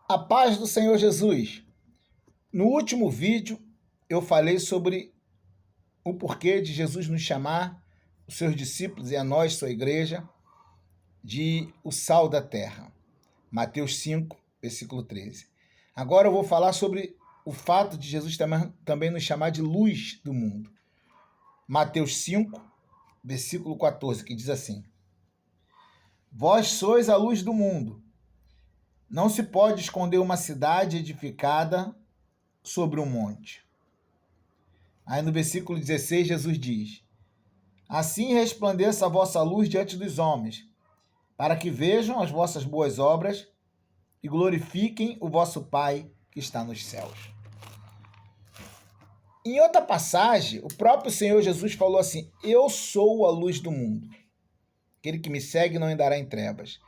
A paz do Senhor Jesus. No último vídeo, eu falei sobre o porquê de Jesus nos chamar, os seus discípulos e a nós, sua igreja, de o sal da terra. Mateus 5, versículo 13. Agora eu vou falar sobre o fato de Jesus também nos chamar de luz do mundo. Mateus 5, versículo 14, que diz assim: Vós sois a luz do mundo. Não se pode esconder uma cidade edificada sobre um monte. Aí no versículo 16, Jesus diz: Assim resplandeça a vossa luz diante dos homens, para que vejam as vossas boas obras e glorifiquem o vosso Pai que está nos céus. Em outra passagem, o próprio Senhor Jesus falou assim: Eu sou a luz do mundo. Aquele que me segue não andará em trevas.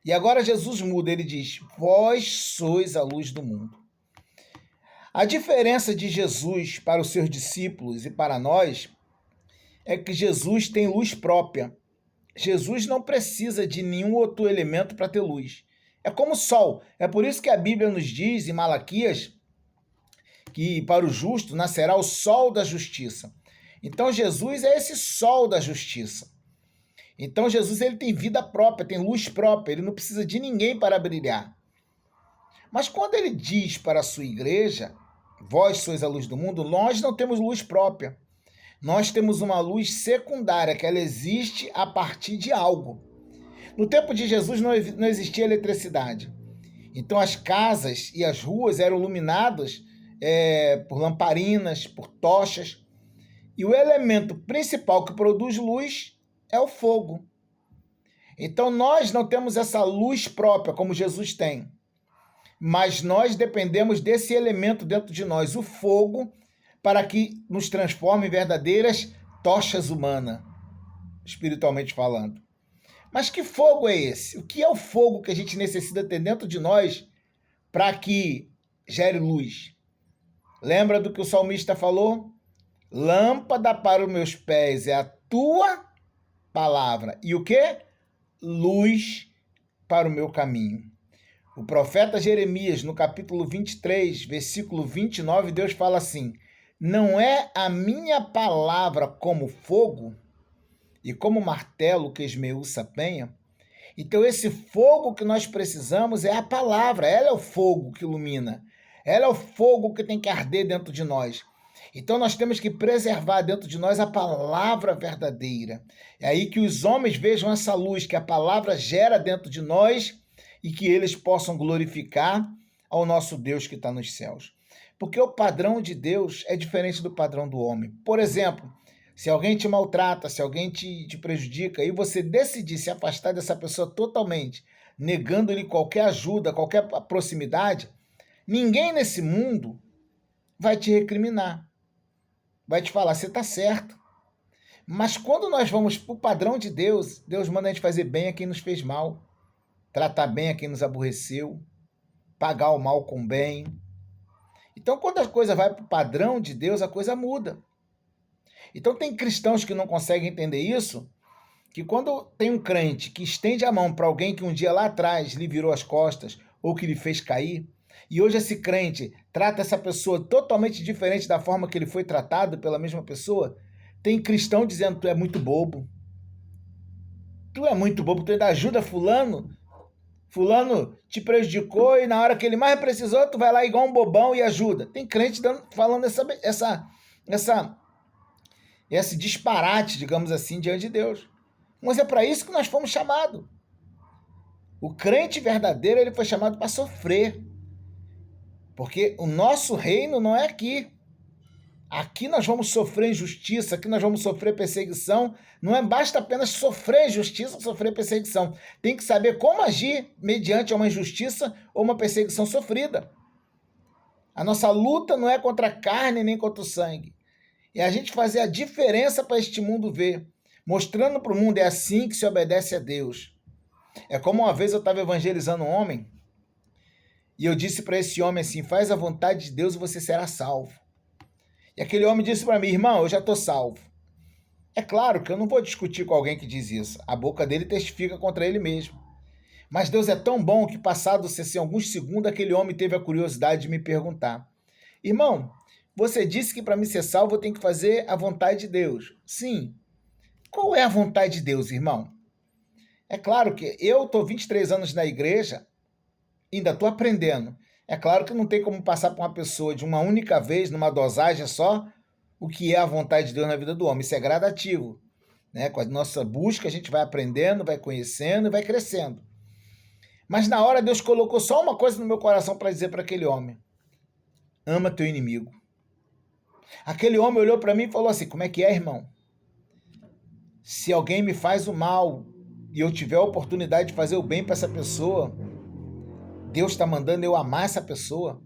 E agora Jesus muda, ele diz: Vós sois a luz do mundo. A diferença de Jesus para os seus discípulos e para nós é que Jesus tem luz própria. Jesus não precisa de nenhum outro elemento para ter luz. É como o sol. É por isso que a Bíblia nos diz em Malaquias que para o justo nascerá o sol da justiça. Então Jesus é esse sol da justiça. Então Jesus ele tem vida própria, tem luz própria, ele não precisa de ninguém para brilhar. Mas quando ele diz para a sua igreja, vós sois a luz do mundo, nós não temos luz própria. Nós temos uma luz secundária, que ela existe a partir de algo. No tempo de Jesus não existia eletricidade. Então as casas e as ruas eram iluminadas por lamparinas, por tochas. E o elemento principal que produz luz é o fogo. Então nós não temos essa luz própria como Jesus tem. Mas nós dependemos desse elemento dentro de nós, o fogo, para que nos transforme em verdadeiras tochas humanas, espiritualmente falando. Mas que fogo é esse? O que é o fogo que a gente necessita ter dentro de nós para que gere luz? Lembra do que o salmista falou? Lâmpada para os meus pés é a tua palavra. E o quê? Luz para o meu caminho. O profeta Jeremias, no capítulo 23, versículo 29, Deus fala assim: Não é a minha palavra como fogo e como martelo que esmiuça a penha? Então esse fogo que nós precisamos é a palavra, ela é o fogo que ilumina, ela é o fogo que tem que arder dentro de nós. Então nós temos que preservar dentro de nós a palavra verdadeira. É aí que os homens vejam essa luz que a palavra gera dentro de nós e que eles possam glorificar ao nosso Deus que está nos céus. Porque o padrão de Deus é diferente do padrão do homem. Por exemplo, se alguém te maltrata, se alguém te prejudica e você decidir se afastar dessa pessoa totalmente, negando-lhe qualquer ajuda, qualquer proximidade, ninguém nesse mundo vai te recriminar. Vai te falar, você está certo. Mas quando nós vamos para o padrão de Deus, Deus manda a gente fazer bem a quem nos fez mal, tratar bem a quem nos aborreceu, pagar o mal com o bem. Então, quando a coisa vai para o padrão de Deus, a coisa muda. Então, tem cristãos que não conseguem entender isso, que quando tem um crente que estende a mão para alguém que um dia lá atrás lhe virou as costas ou que lhe fez cair, e hoje esse crente trata essa pessoa totalmente diferente da forma que ele foi tratado pela mesma pessoa, tem cristão dizendo, tu é muito bobo. Tu é muito bobo, tu ainda ajuda fulano. Fulano te prejudicou e na hora que ele mais precisou, tu vai lá igual um bobão e ajuda. Tem crente falando esse disparate, digamos assim, diante de Deus. Mas é para isso que nós fomos chamados. O crente verdadeiro, ele foi chamado para sofrer. Porque o nosso reino não é aqui. Aqui nós vamos sofrer injustiça, aqui nós vamos sofrer perseguição. Não basta apenas sofrer injustiça, sofrer perseguição. Tem que saber como agir mediante uma injustiça ou uma perseguição sofrida. A nossa luta não é contra a carne nem contra o sangue. É a gente fazer a diferença para este mundo ver. Mostrando para o mundo, é assim que se obedece a Deus. É como uma vez eu estava evangelizando um homem e eu disse para esse homem assim, faz a vontade de Deus e você será salvo. E aquele homem disse para mim, irmão, eu já estou salvo. É claro que eu não vou discutir com alguém que diz isso. A boca dele testifica contra ele mesmo. Mas Deus é tão bom que, passados assim, alguns segundos, aquele homem teve a curiosidade de me perguntar: irmão, você disse que para me ser salvo eu tenho que fazer a vontade de Deus. Sim. Qual é a vontade de Deus, irmão? É claro que eu estou 23 anos na igreja, ainda estou aprendendo. É claro que não tem como passar para uma pessoa de uma única vez, numa dosagem só, o que é a vontade de Deus na vida do homem. Isso é gradativo. Né? Com a nossa busca, a gente vai aprendendo, vai conhecendo e vai crescendo. Mas na hora Deus colocou só uma coisa no meu coração para dizer para aquele homem: ama teu inimigo. Aquele homem olhou para mim e falou assim: como é que é, irmão? Se alguém me faz o mal e eu tiver a oportunidade de fazer o bem para essa pessoa, Deus está mandando eu amar essa pessoa?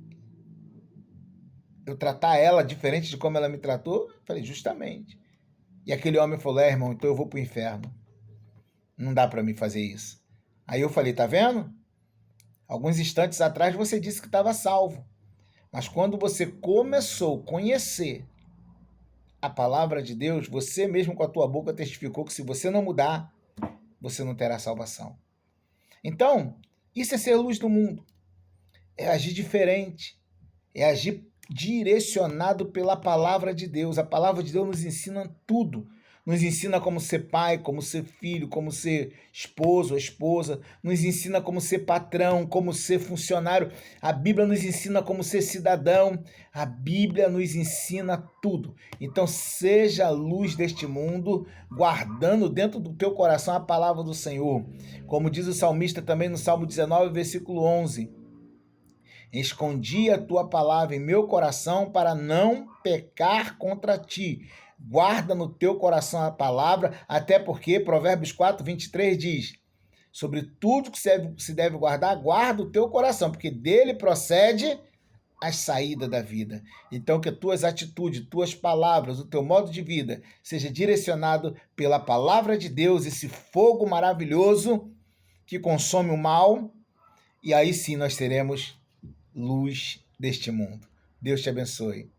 Eu tratar ela diferente de como ela me tratou? Eu falei: justamente. E aquele homem falou: irmão, então eu vou para o inferno. Não dá para mim fazer isso. Aí eu falei: tá vendo? Alguns instantes atrás você disse que estava salvo. Mas quando você começou a conhecer a palavra de Deus, você mesmo com a tua boca testificou que se você não mudar, você não terá salvação. Então, isso é ser luz do mundo. É agir diferente. É agir direcionado pela palavra de Deus. A palavra de Deus nos ensina tudo. Nos ensina como ser pai, como ser filho, como ser esposo ou esposa. Nos ensina como ser patrão, como ser funcionário. A Bíblia nos ensina como ser cidadão. A Bíblia nos ensina tudo. Então seja a luz deste mundo, guardando dentro do teu coração a palavra do Senhor. Como diz o salmista também no Salmo 19, versículo 11. Escondi a tua palavra em meu coração para não pecar contra ti. Guarda no teu coração a palavra, até porque Provérbios 4, 23 diz: sobre tudo que se deve guardar, guarda o teu coração, porque dele procede a saída da vida. Então que tuas atitudes, tuas palavras, o teu modo de vida seja direcionado pela palavra de Deus, esse fogo maravilhoso que consome o mal, e aí sim nós teremos luz deste mundo. Deus te abençoe.